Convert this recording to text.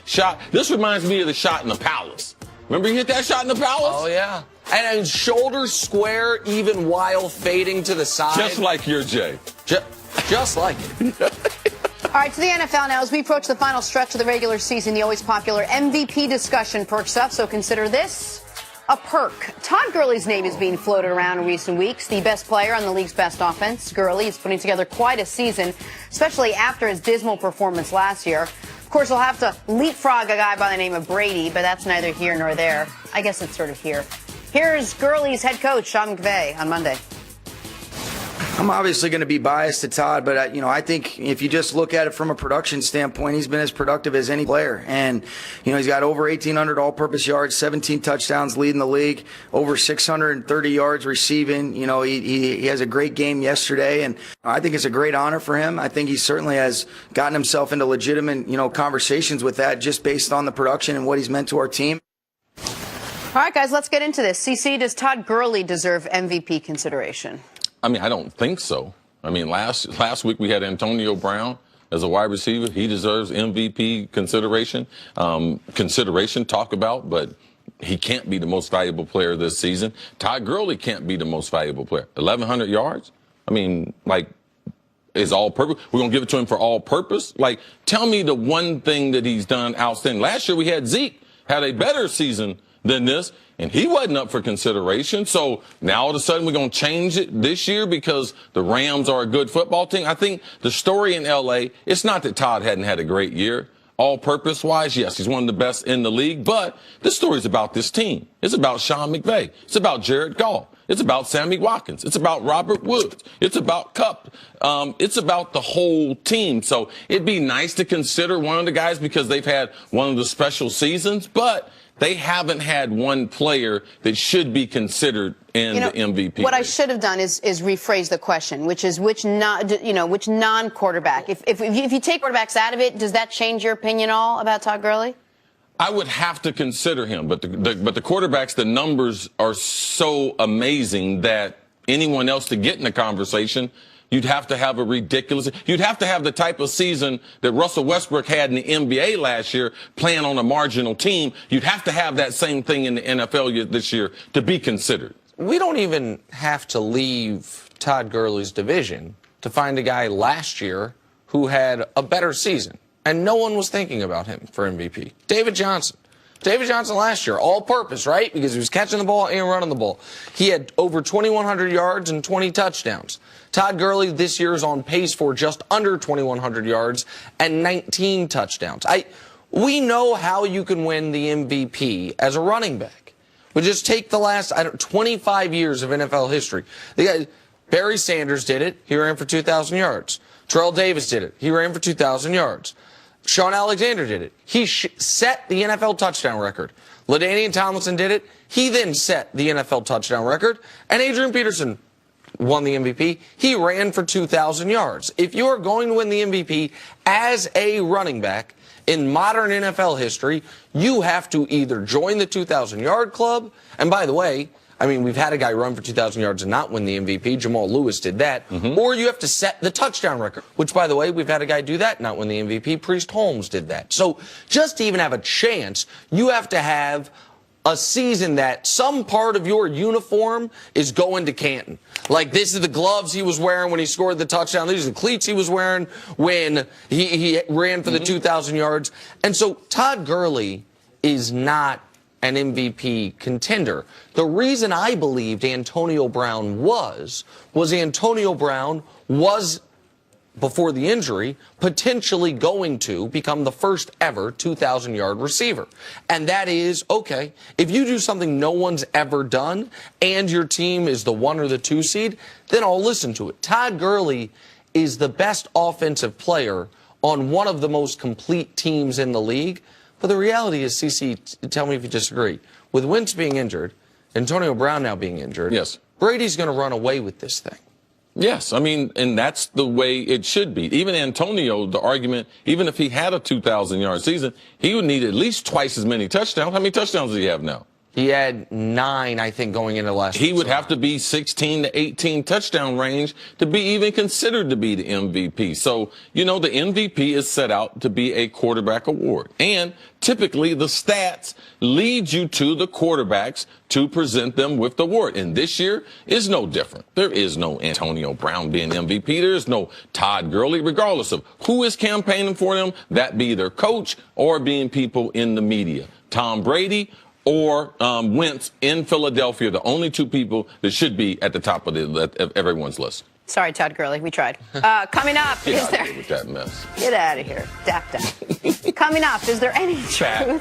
shot. This reminds me of the shot in the Palace. Remember he hit that shot in the Palace? Oh, yeah. And shoulders square even while fading to the side. Just like your Jay. Just like it. All right, to the NFL now. As we approach the final stretch of the regular season, the always popular MVP discussion perks up, so consider this a perk. Todd Gurley's name is being floated around in recent weeks. The best player on the league's best offense, Gurley, is putting together quite a season, especially after his dismal performance last year. Of course, he'll have to leapfrog a guy by the name of Brady, but that's neither here nor there. I guess it's sort of here. Here's Gurley's head coach, Sean McVay, on Monday. I'm obviously going to be biased to Todd, but I think if you just look at it from a production standpoint, he's been as productive as any player. And, he's got over 1,800 all-purpose yards, 17 touchdowns, leading the league, over 630 yards receiving. He has a great game yesterday, and I think it's a great honor for him. I think he certainly has gotten himself into legitimate, conversations with that just based on the production and what he's meant to our team. All right, guys, let's get into this. CC, does Todd Gurley deserve MVP consideration? I don't think so. Last week we had Antonio Brown as a wide receiver. He deserves MVP consideration. Talk about, but he can't be the most valuable player this season. Todd Gurley can't be the most valuable player. 1,100 yards? Is all purpose. We're going to give it to him for all purpose? Tell me the one thing that he's done outstanding. Last year we had Zeke, had a better season than this, and he wasn't up for consideration. So now all of a sudden we're going to change it this year because the Rams are a good football team. I think the story in L.A., it's not that Todd hadn't had a great year. All-purpose wise, yes, he's one of the best in the league, but this story is about this team. It's about Sean McVay. It's about Jared Goff. It's about Sammy Watkins. It's about Robert Woods. It's about Kupp. It's about the whole team. So it'd be nice to consider one of the guys because they've had one of the special seasons, but they haven't had one player that should be considered in the MVP. What I should have done is rephrase the question, which is which non-quarterback. If you take quarterbacks out of it, does that change your opinion at all about Todd Gurley? I would have to consider him, but the quarterbacks, the numbers are so amazing that anyone else to get in the conversation, you'd have to have you'd have to have the type of season that Russell Westbrook had in the NBA last year, playing on a marginal team. You'd have to have that same thing in the NFL this year to be considered. We don't even have to leave Todd Gurley's division to find a guy last year who had a better season, and no one was thinking about him for MVP. David Johnson. David Johnson last year, all-purpose, right? Because he was catching the ball and running the ball. He had over 2,100 yards and 20 touchdowns. Todd Gurley this year is on pace for just under 2,100 yards and 19 touchdowns. We know how you can win the MVP as a running back. We just take the last 25 years of NFL history. Barry Sanders did it. He ran for 2,000 yards. Terrell Davis did it. He ran for 2,000 yards. Sean Alexander did it. He set the NFL touchdown record. LaDainian Tomlinson did it. He then set the NFL touchdown record. And Adrian Peterson won the MVP. He ran for 2,000 yards. If you're going to win the MVP as a running back in modern NFL history, you have to either join the 2,000-yard club. And by the way, we've had a guy run for 2,000 yards and not win the MVP. Jamal Lewis did that. Or you have to set the touchdown record, which, by the way, we've had a guy do that, not win the MVP. Priest Holmes did that. So just to even have a chance, you have to have a season that some part of your uniform is going to Canton. Like, this is the gloves he was wearing when he scored the touchdown. These are the cleats he was wearing when he ran for the 2,000 yards. And so Todd Gurley is not an MVP contender. The reason I believed Antonio Brown was Antonio Brown was, before the injury, potentially going to become the first ever 2,000-yard receiver. And that is, okay, if you do something no one's ever done and your team is the 1 or the 2 seed, then I'll listen to it. Todd Gurley is the best offensive player on one of the most complete teams in the league. But the reality is, CC, tell me if you disagree, with Wentz being injured, Antonio Brown now being injured, yes, Brady's going to run away with this thing. Yes, and that's the way it should be. Even Antonio, the argument, even if he had a 2,000-yard season, he would need at least twice as many touchdowns. How many touchdowns does he have now? He had 9, I think, going into last He would have to be 16 to 18 touchdown range to be even considered to be the MVP. So, the MVP is set out to be a quarterback award. And typically the stats lead you to the quarterbacks to present them with the award. And this year is no different. There is no Antonio Brown being MVP. There is no Todd Gurley, regardless of who is campaigning for them, that be their coach or being people in the media. Tom Brady or Wentz in Philadelphia, the only 2 people that should be at the top of everyone's list. Sorry, Todd Gurley, we tried. Coming up, Get out of here with that mess. Get out of here. Dap, dap. Coming up, is there any truth?